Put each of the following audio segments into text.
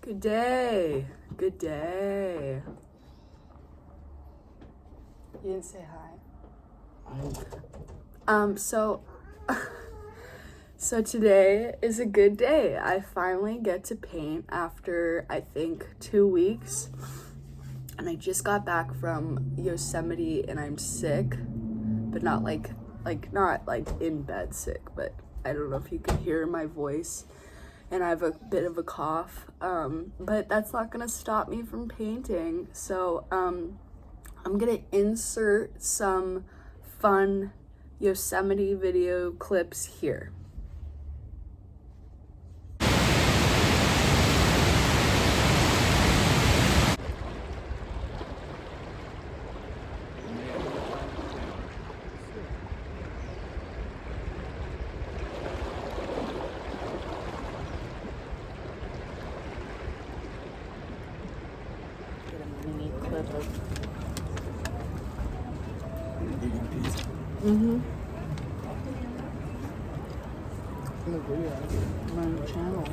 Good day. Good day. You didn't say hi. So today is a good day. I finally get to paint after, I think, 2 weeks. And I just got back from Yosemite and I'm sick, but not not in bed sick, but I don't know if you can hear my voice. And I have a bit of a cough, but that's not gonna stop me from painting. So I'm gonna insert some fun Yosemite video clips here. Mini clip of my channel.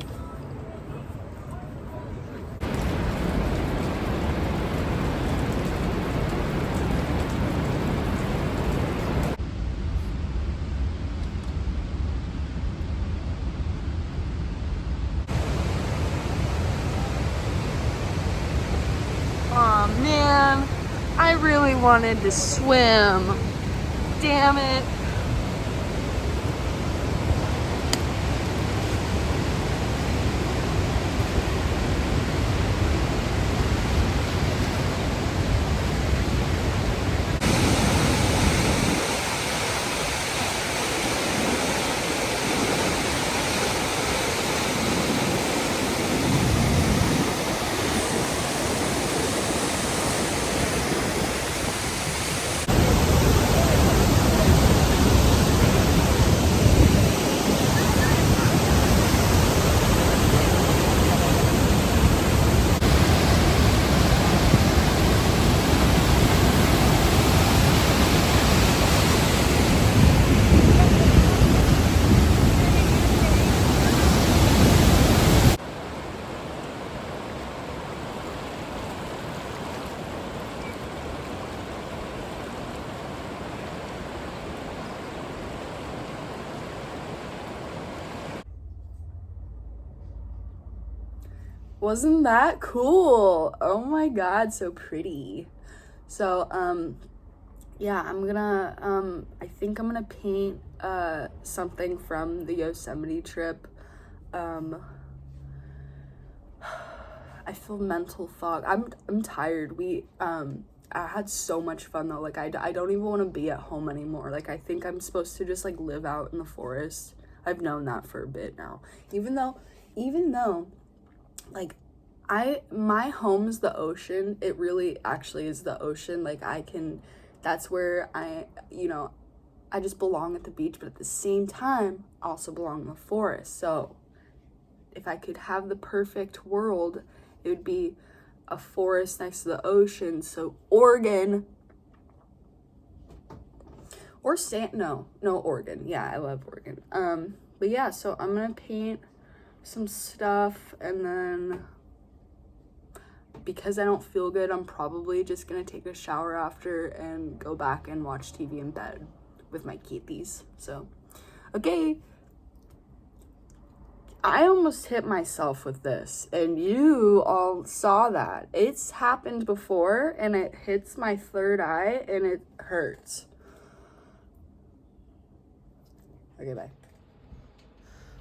Aw, man, I really wanted to swim. Damn it. Wasn't that cool? Oh my god, so pretty. So yeah, I'm gonna I think I'm gonna paint something from the Yosemite trip. I feel mental fog. I'm tired. I had so much fun though. Like I don't even want to be at home anymore. Like I think I'm supposed to just like live out in the forest. I've known that for a bit now. Even though like my home's the ocean. It really actually is the ocean. Like that's where I just belong at the beach, but at the same time I also belong in the forest. So if I could have the perfect world, it would be a forest next to the ocean. So Oregon or Oregon. Yeah, I love Oregon. But yeah, so I'm gonna paint some stuff, and then because I don't feel good, I'm probably just gonna take a shower after and go back and watch TV in bed with my kitties. So okay, I almost hit myself with this, and you all saw that. It's happened before, and it hits my third eye, and it hurts. Okay, bye.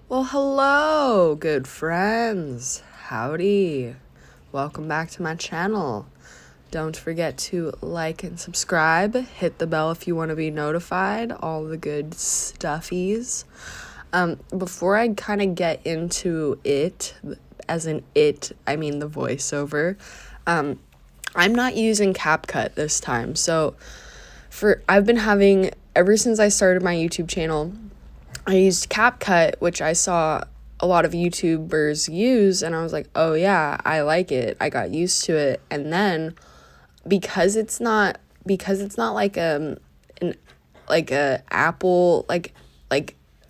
Well, hello, good friends. Howdy. Welcome back to my channel. Don't forget to like and subscribe. Hit the bell if you want to be notified. All the good stuffies. Before I kind of get into it, as in it, I mean the voiceover, I'm not using CapCut this time. So I've been having, ever since I started my YouTube channel, I used CapCut, which I saw a lot of YouTubers use, and I was like, oh yeah, I like it. I got used to it. And then because it's not like a Apple, like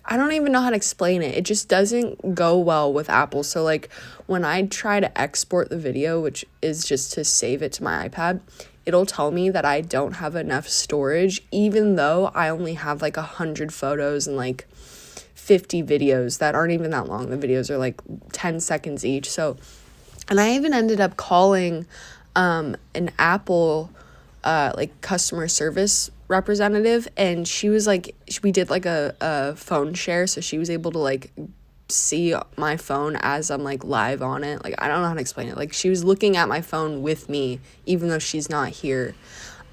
I don't even know how to explain it. It just doesn't go well with Apple. So like when I try to export the video, which is just to save it to my iPad, it'll tell me that I don't have enough storage, even though I only have like 100 photos and like 50 videos that aren't even that long. The videos are like 10 seconds each. So, and I even ended up calling an Apple like customer service representative, and she was like, we did like a phone share, so she was able to like see my phone as I'm like live on it. Like, I don't know how to explain it. Like, she was looking at my phone with me even though she's not here.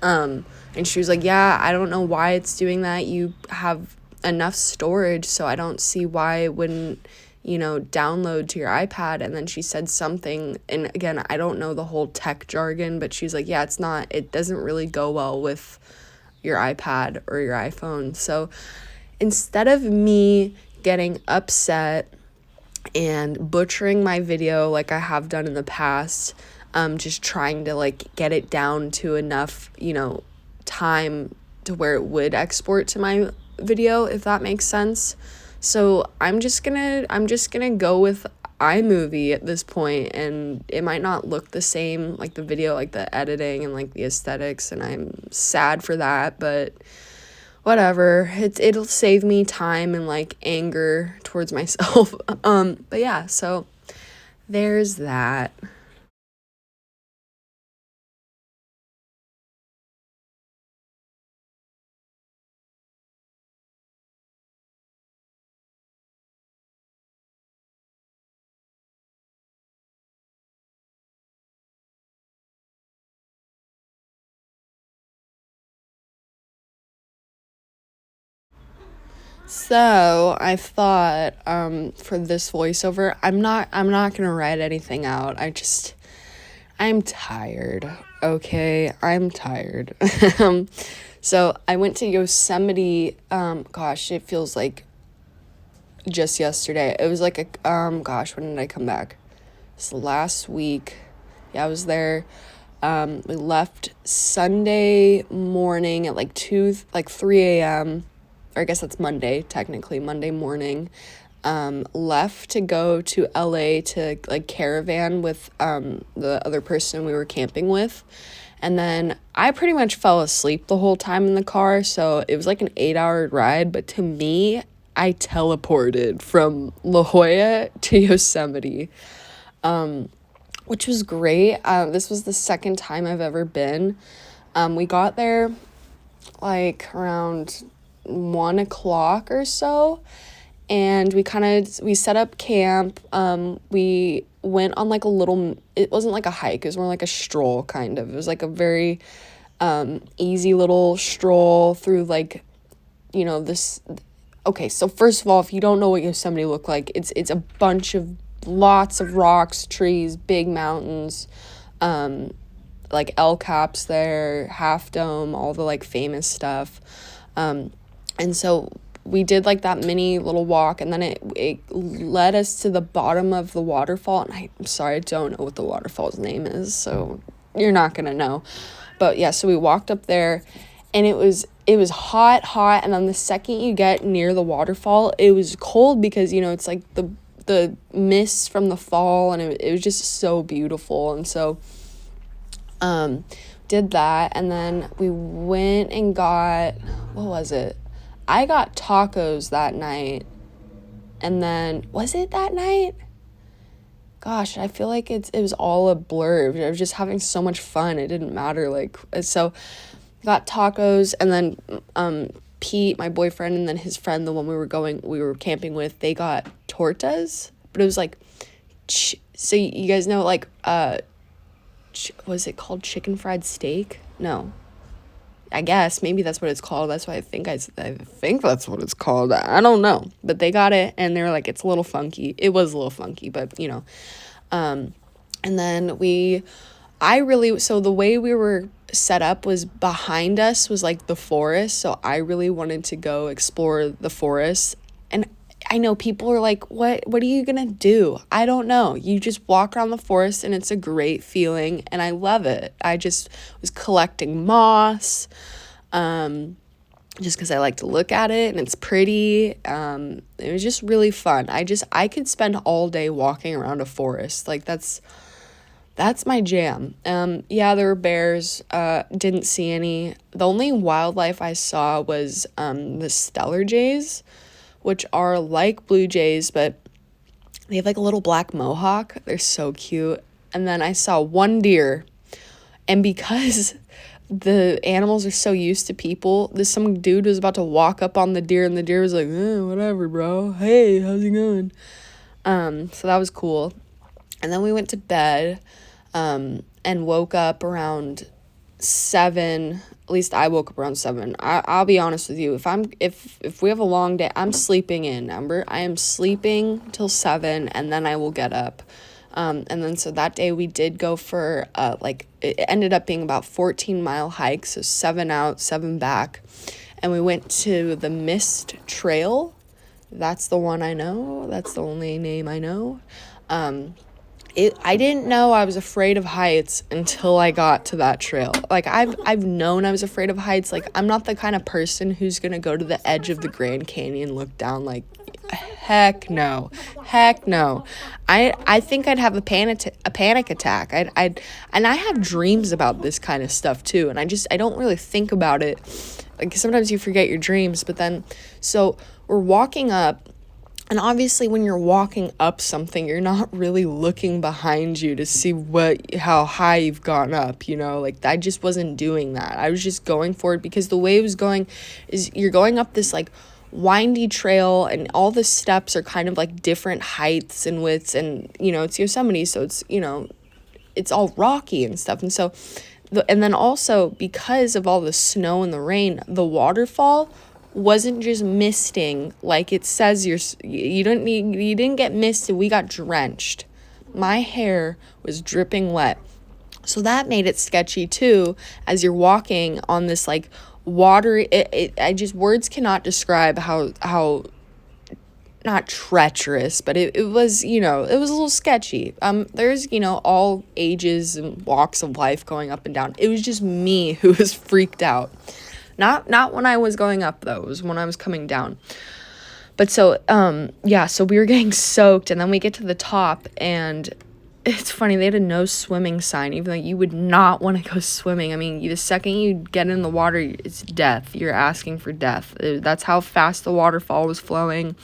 And she was like, yeah, I don't know why it's doing that. You have enough storage, so I don't see why it wouldn't, download to your iPad. And then she said something, and again, I don't know the whole tech jargon, but she's like, yeah, it doesn't really go well with your iPad or your iPhone. So instead of me getting upset and butchering my video like I have done in the past, just trying to like get it down to enough, time to where it would export to my video, if that makes sense. So I'm just gonna go with iMovie at this point, and it might not look the same, like the video, like the editing and like the aesthetics, and I'm sad for that, but whatever. It'll save me time and like anger towards myself. But yeah, so there's that. So I thought for this voiceover, I'm not gonna write anything out. I'm tired. Okay, I'm tired. So I went to Yosemite. Gosh, it feels like just yesterday. It was like gosh, when did I come back? It's last week. Yeah, I was there. We left Sunday morning at like 3 a.m. Or I guess that's Monday, technically, Monday morning. Left to go to LA to like caravan with the other person we were camping with. And then I pretty much fell asleep the whole time in the car, so it was like an 8-hour ride, but to me, I teleported from La Jolla to Yosemite, which was great. This was the second time I've ever been. We got there like around 1 o'clock or so, and we set up camp. We went on like it wasn't like a hike, it was more like a stroll kind of. It was like a very easy little stroll through like, this. Okay, so first of all, if you don't know what Yosemite looked like, it's a bunch of lots of rocks, trees, big mountains, like El Caps there, Half Dome, all the like famous stuff. And so we did like that mini little walk, and then it led us to the bottom of the waterfall. And I'm sorry, I don't know what the waterfall's name is, so you're not gonna know. But yeah, so we walked up there, and it was hot, and then the second you get near the waterfall, it was cold because, it's like the mist from the fall, and it was just so beautiful. And so did that, and then we went and got, what was it? I got tacos that night, and then, was it that night? Gosh, I feel like it was all a blur. I was just having so much fun. It didn't matter, like, so got tacos, and then Pete, my boyfriend, and then his friend, the one we were camping with, they got tortas, but it was like, so you guys know, like, was it called chicken fried steak? No. I guess maybe that's what it's called. That's why I think that's what it's called. I don't know, but they got it, and they were like, it's a little funky. It was a little funky, but and then so the way we were set up was behind us was like the forest. So I really wanted to go explore the forest, and I know people are like, what are you gonna do? I don't know. You just walk around the forest, and it's a great feeling, and I love it. I just was collecting moss, just because I like to look at it and it's pretty. It was just really fun. I could spend all day walking around a forest. Like that's my jam. Yeah, there were bears. Didn't see any. The only wildlife I saw was the Stellar jays, which are like blue jays, but they have like a little black mohawk. They're so cute. And then I saw one deer, and because the animals are so used to people, some dude was about to walk up on the deer, and the deer was like, whatever, bro. Hey, how's it going? So that was cool. And then we went to bed, and woke up around 7. At least I woke up around 7. I'll be honest with you. If we have a long day, I'm sleeping in, Amber. I am sleeping till 7, and then I will get up. And then so that day we did go for it ended up being about 14-mile hike, so 7 out, 7 back, and we went to the Mist Trail. That's the one I know. That's the only name I know. I didn't know I was afraid of heights until I got to that trail. Like, I've known I was afraid of heights. Like, I'm not the kind of person who's gonna go to the edge of the Grand Canyon, look down, like, heck no. I think I'd have a panic attack. And I have dreams about this kind of stuff too, and I don't really think about it. Like, sometimes you forget your dreams, but then, so we're walking up. And obviously when you're walking up something, you're not really looking behind you to see how high you've gone up, Like, I just wasn't doing that. I was just going for it because the way it was going is you're going up this, like, windy trail, and all the steps are kind of, like, different heights and widths, and, it's Yosemite, so it's, it's all rocky and stuff. And so, and then also because of all the snow and the rain, the waterfall wasn't just misting like it says. You didn't get misted. We got drenched. My hair was dripping wet, so that made it sketchy too. As you're walking on this, like, water, words cannot describe how not treacherous, but it was, it was a little sketchy. There's, all ages and walks of life going up and down. It was just me who was freaked out. Not when I was going up, though. It was when I was coming down. But so, so we were getting soaked, and then we get to the top, and it's funny, they had a no swimming sign, even though you would not want to go swimming. I mean, the second you get in the water, it's death. You're asking for death. That's how fast the waterfall was flowing.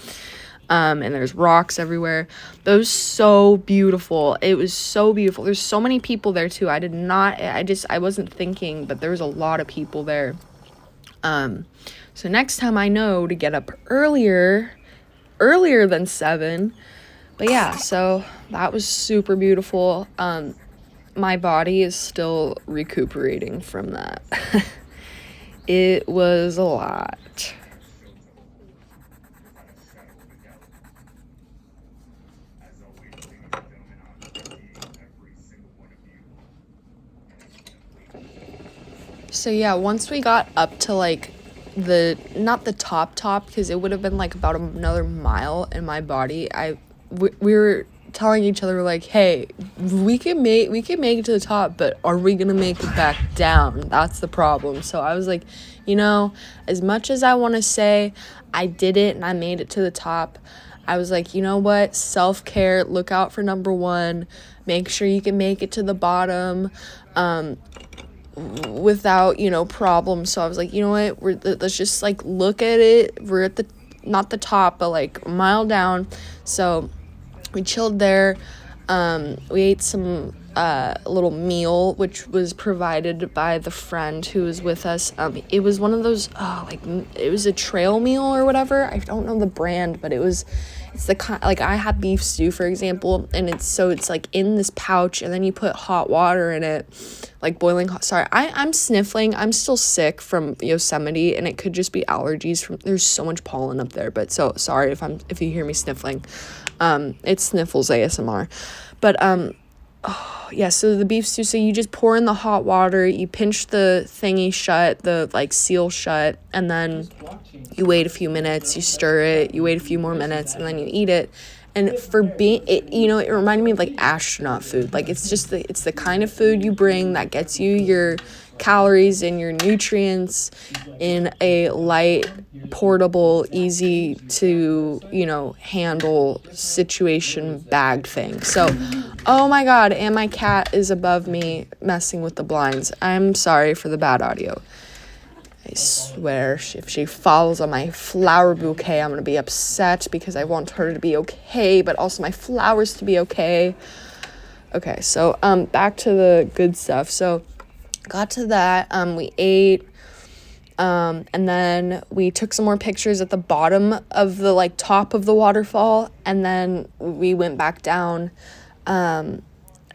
And there's rocks everywhere. But it was so beautiful. It was so beautiful. There's so many people there, too. I wasn't thinking, but there was a lot of people there. So next time I know to get up earlier than 7. But yeah, so that was super beautiful. My body is still recuperating from that. It was a lot. So yeah, once we got up to, like, not the top because it would have been like about another mile in my body, we were telling each other, like, hey, we can make it to the top, but are we gonna make it back down? That's the problem. So I was like, as much as I want to say I did it and I made it to the top, I was like, you know what, self-care, look out for number 1, make sure you can make it to the bottom without problems. So I was like, you know what, let's just, like, look at it. We're at not the top, but, like, a mile down. So we chilled there. We ate some little meal, which was provided by the friend who was with us. It was one of those it was a trail meal or whatever. I don't know the brand, but it's the kind, like, I had beef stew, for example, and it's like in this pouch, and then you put hot water in it, like boiling hot. Sorry, I'm sniffling. I'm still sick from Yosemite, and it could just be allergies there's so much pollen up there. But so sorry if you hear me sniffling. It's Sniffles ASMR. But so the beef stew, so you just pour in the hot water, you pinch the thingy shut, the, like, seal shut, and then you wait a few minutes, you stir it, you wait a few more minutes, and then you eat it. And for being it, you know, it reminded me of like astronaut food. Like it's the kind of food you bring that gets you your calories and your nutrients in a light, portable, easy to, you know, handle situation bag thing. So, oh my God, and my cat is above me messing with the blinds. I'm sorry for the bad audio. I swear, if she falls on my flower bouquet, I'm going to be upset because I want her to be okay, but also my flowers to be okay. Okay, so back to the good stuff. So got to that, we ate, and then we took some more pictures at the bottom of the, like, top of the waterfall, and then we went back down, and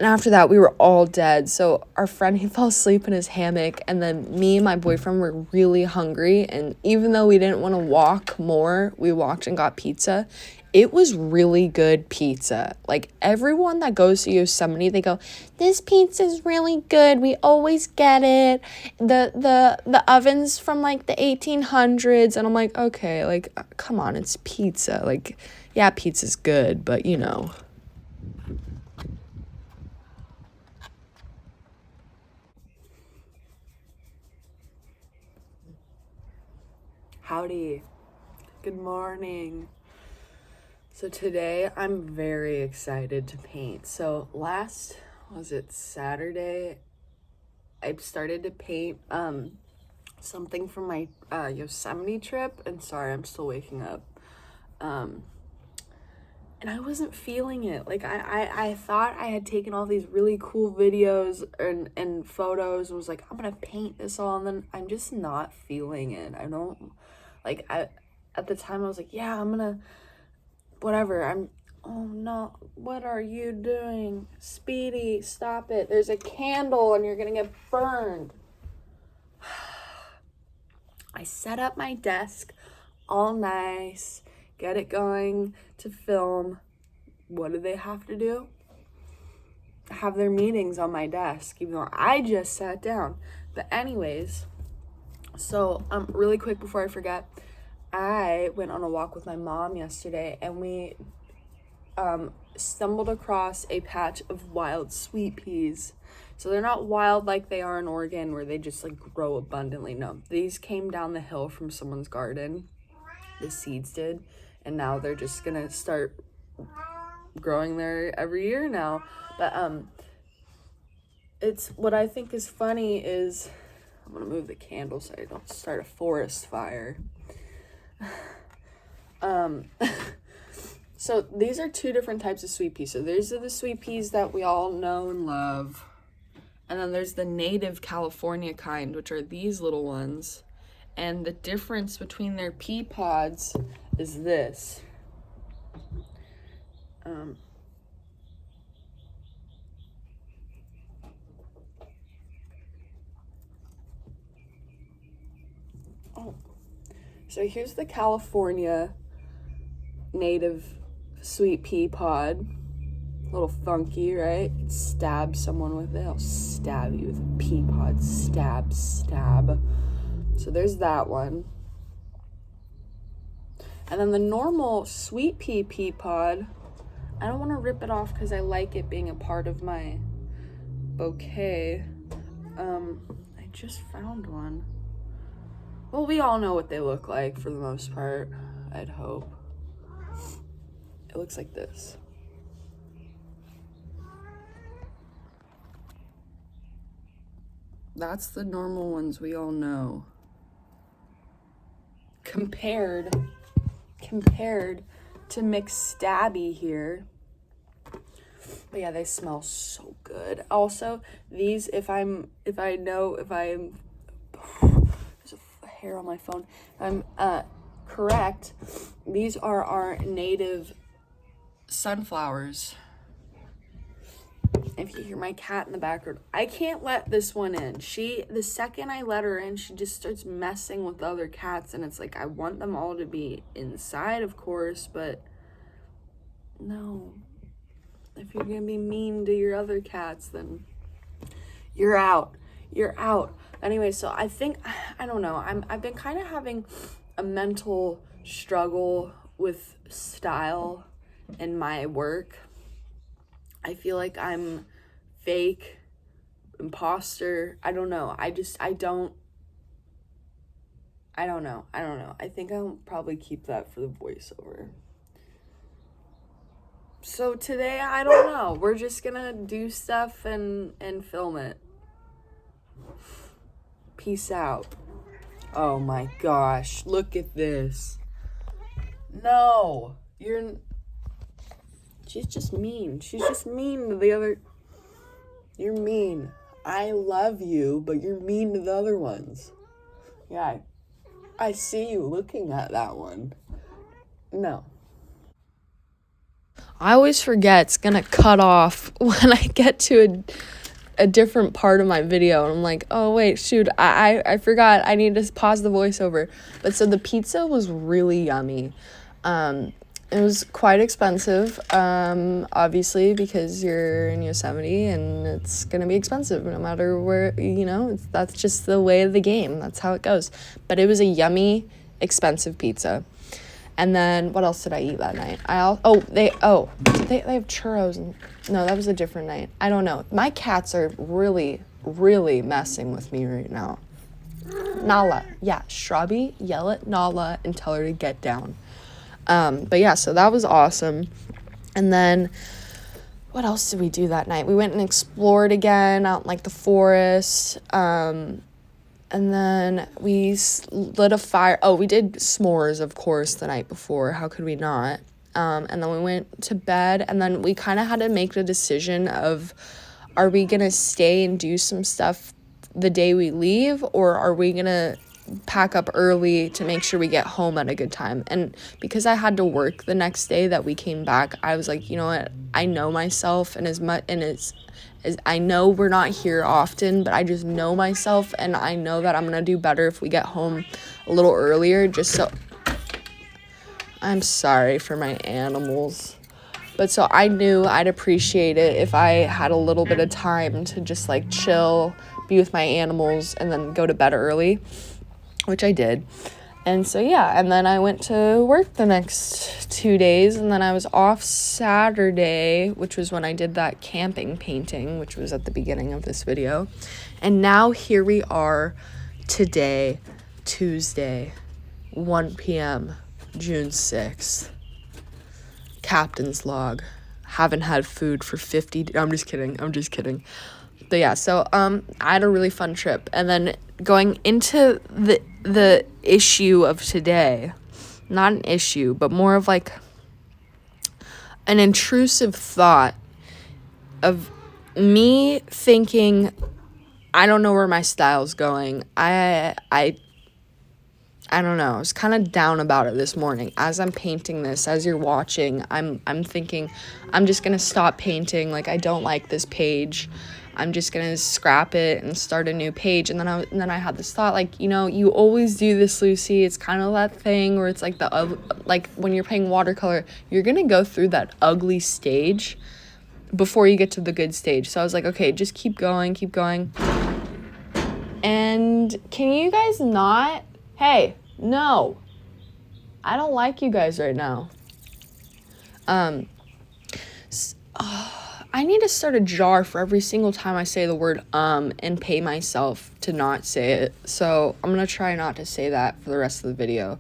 after that, we were all dead. So our friend, he fell asleep in his hammock, and then me and my boyfriend were really hungry, and even though we didn't want to walk more, we walked and got pizza. It was really good pizza. Like, everyone that goes to Yosemite, they go, this pizza is really good. We always get it. The oven's from, like, the 1800s. And I'm like, okay, like, come on, it's pizza. Like, yeah, pizza's good, but, you know. Howdy. Good morning. So today I'm very excited to paint. So was it Saturday? I started to paint something from my Yosemite trip, and sorry, I'm still waking up. And I wasn't feeling it. Like I thought I had taken all these really cool videos and photos and was like, I'm gonna paint this all, and then I'm just not feeling it. I don't like at the time I was like, yeah, I'm gonna whatever. Oh no, what are you doing? Speedy, stop it. There's a candle and you're gonna get burned. I set up my desk all nice, get it going to film. What do they have to do? Have their meetings on my desk, even though I just sat down. But anyways, so really quick before I forget, I went on a walk with my mom yesterday, and we stumbled across a patch of wild sweet peas. So they're not wild like they are in Oregon where they just like grow abundantly. No, these came down the hill from someone's garden. The seeds did, and now they're just gonna start growing there every year now. But it's what I think is funny is I'm gonna move the candle so I don't start a forest fire. So these are two different types of sweet peas. So these are the sweet peas that we all know and love. And then there's the native California kind, which are these little ones. And the difference between their pea pods is this. So here's the California native sweet pea pod. A little funky, right? Stab someone with it. I'll stab you with a pea pod. Stab, stab. So there's that one. And then the normal sweet pea pod, I don't want to rip it off because I like it being a part of my bouquet. I just found one. Well, we all know what they look like for the most part, I'd hope. It looks like this. That's the normal ones we all know. Compared to mixed stabby here. But yeah, they smell so good. Also, these, if I'm there's a hair on my phone. If I'm correct, these are our native sunflowers. If you hear my cat in the background, I can't let this one in. The second I let her in, she just starts messing with other cats, and it's like, I want them all to be inside, of course, but no. If you're gonna be mean to your other cats, then you're out. You're out. Anyway, so I think, I don't know, I've been kind of having a mental struggle with style in my work. I feel like I'm fake, imposter. I don't know. I don't know. I think I'll probably keep that for the voiceover. So today, I don't know. We're just gonna do stuff and film it. Peace out. Oh my gosh, look at this. No, she's just mean. She's just mean to the other. You're mean. I love you, but you're mean to the other ones. Yeah, I see you looking at that one. No. I always forget it's gonna cut off when I get to a different part of my video, and I'm like, oh wait, shoot, I forgot I need to pause the voiceover. But so the pizza was really yummy. It was quite expensive, obviously, because you're in Yosemite and it's gonna be expensive no matter where, that's just the way of the game. That's how it goes. But it was a yummy, expensive pizza. And then what else did I eat that night? They have churros. No, that was a different night. I don't know. My cats are really, really messing with me right now. Nala. Yeah, Shrubby, yell at Nala and tell her to get down. But yeah, so that was awesome. And then what else did we do that night? We went and explored again out in like the forest. And then we lit a fire. Oh, we did s'mores, of course, the night before. How could we not? And then we went to bed, and then we kind of had to make the decision of, are we going to stay and do some stuff the day we leave, or are we going to pack up early to make sure we get home at a good time? And because I had to work the next day that we came back, I was like, you know what? I know myself, and as I know we're not here often, but I just know myself, and I know that I'm going to do better if we get home a little earlier, just so... I'm sorry for my animals. But so I knew I'd appreciate it if I had a little bit of time to just, like, chill, be with my animals, and then go to bed early, which I did. And so, yeah, and then I went to work the next 2 days, and then I was off Saturday, which was when I did that camping painting, which was at the beginning of this video. And now here we are today, Tuesday, 1 p.m., June 6th. Captain's log. Haven't had food for 50... I'm just kidding. But yeah, so I had a really fun trip. And then going into the issue of today, not an issue, but more of like an intrusive thought of me thinking, I don't know where my style's going. I don't know. I was kind of down about it this morning. As I'm painting this, as you're watching, I'm thinking, I'm just going to stop painting. Like, I don't like this page. I'm just going to scrap it and start a new page. And then I had this thought, like, you always do this, Lucy. It's kind of that thing where it's like like when you're painting watercolor, you're going to go through that ugly stage before you get to the good stage. So I was like, okay, just keep going. And can you guys not? Hey, no. I don't like you guys right now. I need to start a jar for every single time I say the word and pay myself to not say it. So I'm going to try not to say that for the rest of the video.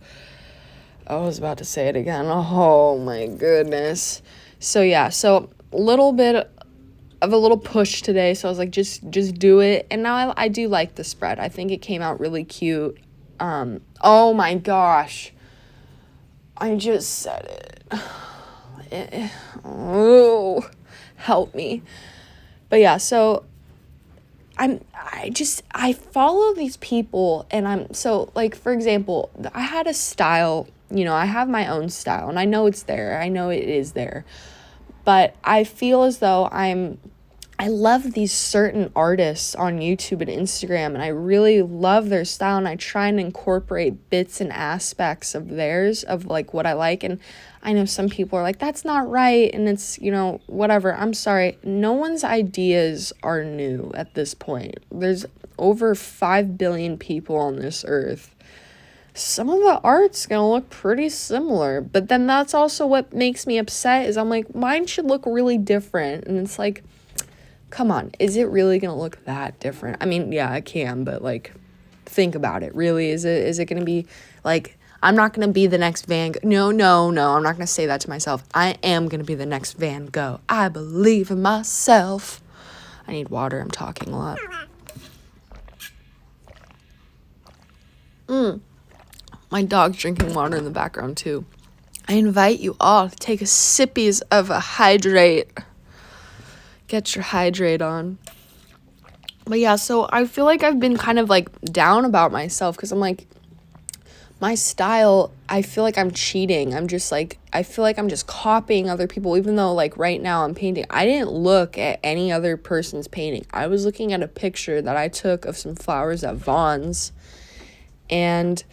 I was about to say it again. Oh my goodness. So yeah, so a little bit of a little push today. So I was like, just do it. And now I do like the spread. I think it came out really cute. Oh my gosh. I just said it. Oh, help me. But yeah, so I follow these people, and so like, for example, I had a style, I have my own style, and I know it's there. I know it is there. But I feel as though I love these certain artists on YouTube and Instagram, and I really love their style, and I try and incorporate bits and aspects of theirs, of like what I like. And I know some people are like, that's not right, and it's, whatever. I'm sorry. No one's ideas are new at this point. There's over 5 billion people on this earth. some of the art's gonna look pretty similar. But then that's also what makes me upset, is I'm like, mine should look really different. And it's like, come on, is it really gonna look that different? I mean, yeah, it can, but like, think about it. Really, is it gonna be like, I'm not gonna be the next Van Gogh. No, I'm not gonna say that to myself. I am gonna be the next Van Gogh. I believe in myself. I need water. I'm talking a lot. My dog's drinking water in the background too. I invite you all to take a sippies of a hydrate. Get your hydrate on. But yeah, so I feel like I've been kind of like down about myself, because I'm like, my style, I feel like I'm cheating. I'm just like, I feel like I'm just copying other people, even though like right now I'm painting. I didn't look at any other person's painting. I was looking at a picture that I took of some flowers at Vaughn's, and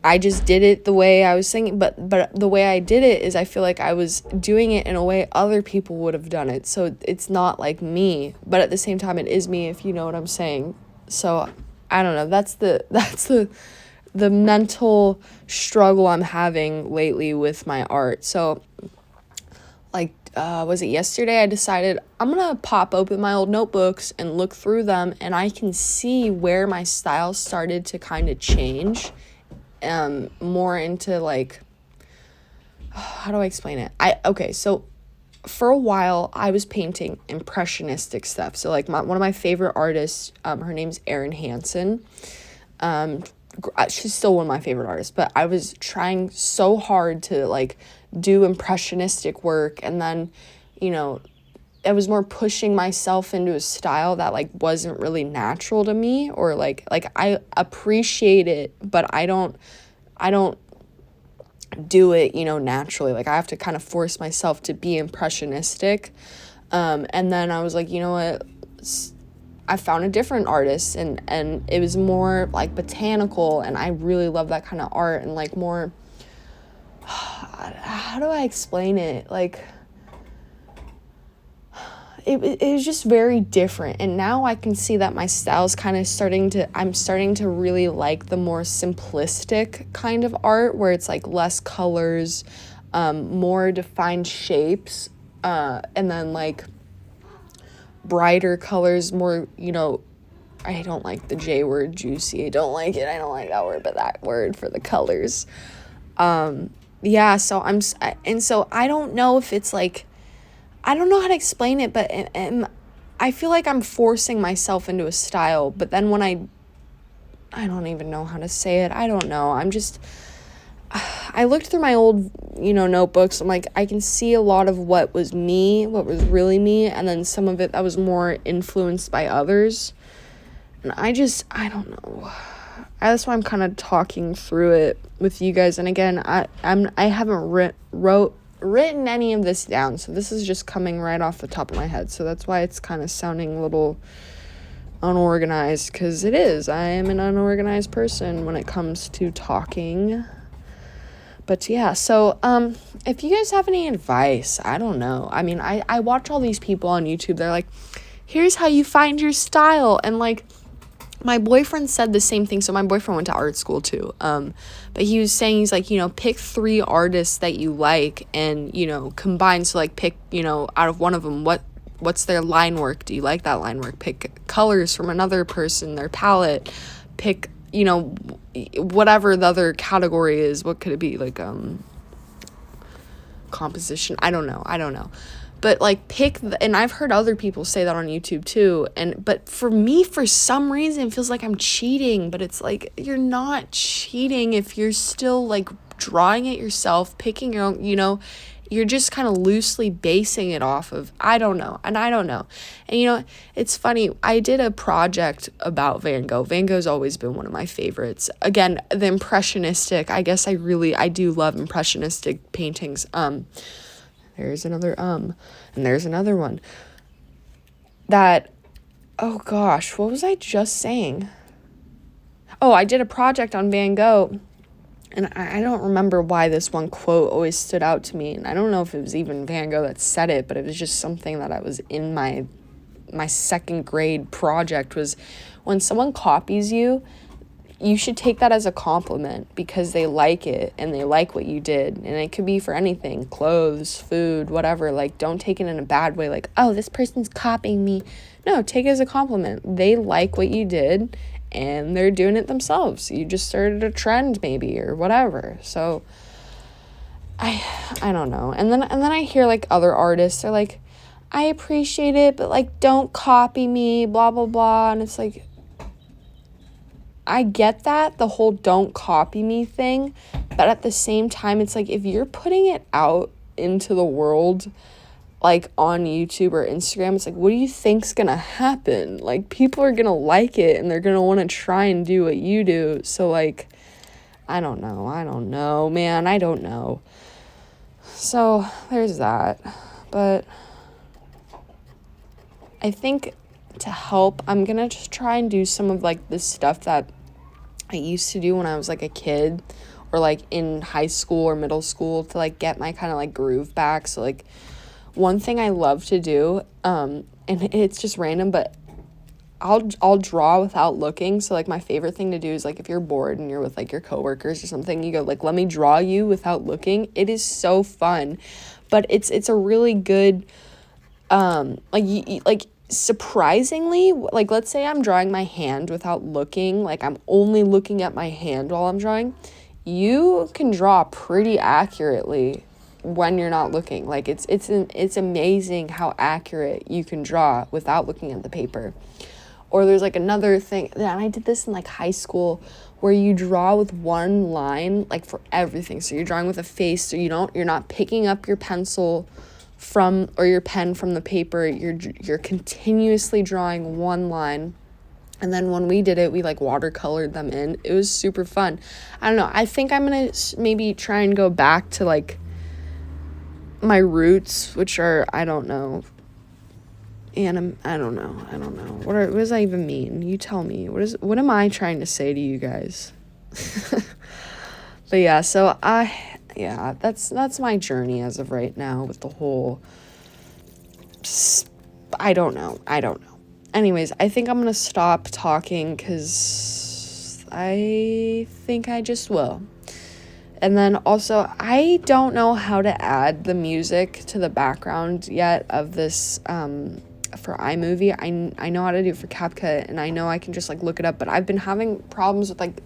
I just did it the way I was thinking. But the way I did it is, I feel like I was doing it in a way other people would have done it. So it's not like me, but at the same time it is me, if you know what I'm saying. So I don't know. That's the mental struggle I'm having lately with my art. So like, was it yesterday, I decided I'm gonna pop open my old notebooks and look through them, and I can see where my style started to kind of change, more into like, how do I explain it? Okay, so for a while I was painting impressionistic stuff. So like one of my favorite artists, her name's Erin Hansen. She's still one of my favorite artists, but I was trying so hard to like do impressionistic work, and then, you know, I was more pushing myself into a style that like wasn't really natural to me, or like I appreciate it, but I don't do it, you know, naturally. Like I have to kind of force myself to be impressionistic. And then I was like, you know what, I found a different artist, and it was more like botanical, and I really love that kind of art, and like more, how do I explain it? Like, it was just very different. And now I can see that my style's kind of I'm starting to really like the more simplistic kind of art, where it's like less colors, more defined shapes, and then like brighter colors, more, you know, I don't like the J word, juicy. I don't like it. I don't like that word, but that word for the colors. Yeah, so so I don't know if it's like, I don't know how to explain it, but I feel like I'm forcing myself into a style, but then when I don't even know how to say it. I don't know. I looked through my old, you know, notebooks. I'm like, I can see a lot of what was me, what was really me, and then some of it that was more influenced by others. And I don't know. That's why I'm kind of talking through it with you guys. And again, I haven't written any of this down, so this is just coming right off the top of my head. So that's why it's kind of sounding a little unorganized, because it is. I am an unorganized person when it comes to talking. But yeah, so if you guys have any advice, I don't know. I mean, I watch all these people on YouTube. They're like, here's how you find your style. And like, my boyfriend said the same thing. So my boyfriend went to art school too. But he was saying, he's like, you know, pick 3 artists that you like and, you know, combine. So like pick, you know, out of one of them, what's their line work? Do you like that line work? Pick colors from another person, their palette. Pick, you know, whatever the other category is. What could it be? Like, composition. I don't know. But like and I've heard other people say that on YouTube too. But for me, for some reason, it feels like I'm cheating. But it's like, you're not cheating if you're still like drawing it yourself, picking your own, you know, you're just kind of loosely basing it off of, I don't know. And you know, it's funny. I did a project about Van Gogh. Van Gogh's always been one of my favorites. Again, the impressionistic, I guess I do love impressionistic paintings. There's another and there's another one that, oh gosh, what was I just saying? Oh, I did a project on Van Gogh, and I don't remember why this one quote always stood out to me, and I don't know if it was even Van Gogh that said it, but it was just something that I was in my 2nd grade project, was when someone copies you, you should take that as a compliment because they like it and they like what you did. And it could be for anything, clothes, food, whatever. Like, don't take it in a bad way, like, oh, this person's copying me. No, take it as a compliment. They like what you did and they're doing it themselves. You just started a trend maybe or whatever. So I don't know. And then I hear like other artists are like, I appreciate it, but like, don't copy me, blah, blah, blah. And it's like, I get that, the whole don't copy me thing, but at the same time, it's like, if you're putting it out into the world, like on YouTube or Instagram, it's like, what do you think's gonna happen? Like, people are gonna like it and they're gonna want to try and do what you do. So like, I don't know, man, I don't know. So there's that. But I think to help, I'm gonna just try and do some of like the stuff that I used to do when I was like a kid or like in high school or middle school to like get my kind of like groove back. So like one thing I love to do, and it's just random, but I'll draw without looking. So like my favorite thing to do is like if you're bored and you're with like your coworkers or something, you go like, let me draw you without looking. It is so fun, but it's a really good like surprisingly, like let's say I'm drawing my hand without looking, like I'm only looking at my hand while I'm drawing, you can draw pretty accurately when you're not looking. Like it's amazing how accurate you can draw without looking at the paper. Or there's like another thing, and I did this in like high school, where you draw with one line like for everything. So you're drawing with a face, so you're not picking up your pencil from or your pen from the paper. You're continuously drawing one line. And then when we did it, we like watercolored them in. It was super fun. I don't know, I think I'm gonna maybe try and go back to like my roots, which are, I don't know, I don't know. What does that even mean? You tell me. What am I trying to say to you guys? But yeah, so that's my journey as of right now with the whole, I don't know. Anyways, I think I'm gonna stop talking because I think I just will. And then also, I don't know how to add the music to the background yet of this for iMovie. I know how to do it for CapCut, and I know I can just like look it up, but I've been having problems with like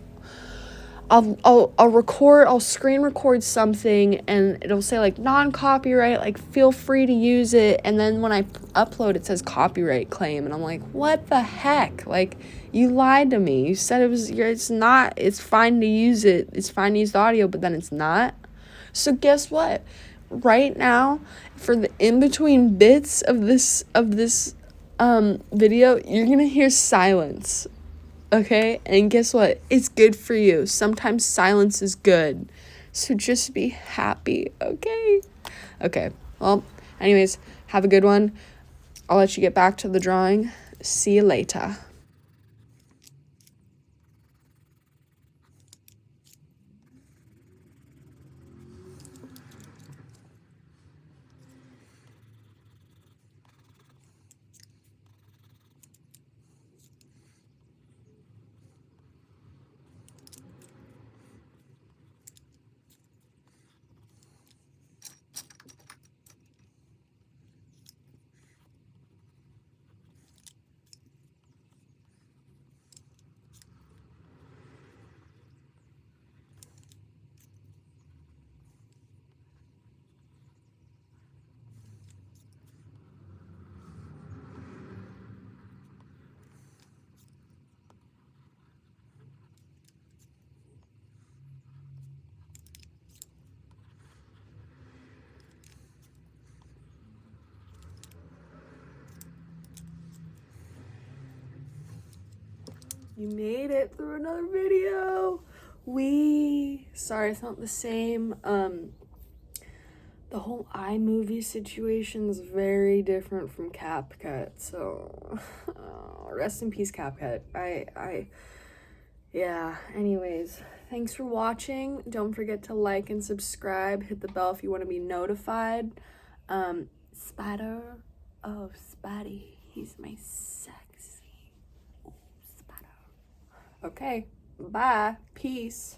I'll screen record something and it'll say like non-copyright, like feel free to use it, and then when I upload it says copyright claim, and I'm like, what the heck? Like, you lied to me. You said it's fine to use it, it's fine to use the audio, but then it's not. So guess what? Right now, for the in-between bits of this video, you're gonna hear silence. Okay, and guess what? It's good for you. Sometimes silence is good. So just be happy, okay? Okay, well, anyways, have a good one. I'll let you get back to the drawing. See you later. You made it through another video. Sorry, it's not the same. The whole iMovie situation is very different from CapCut. So, rest in peace, CapCut. Yeah, anyways, thanks for watching. Don't forget to like and subscribe. Hit the bell if you want to be notified. Spider. Oh, Spidey. He's my sexy. Spider. Okay, Bye. Peace.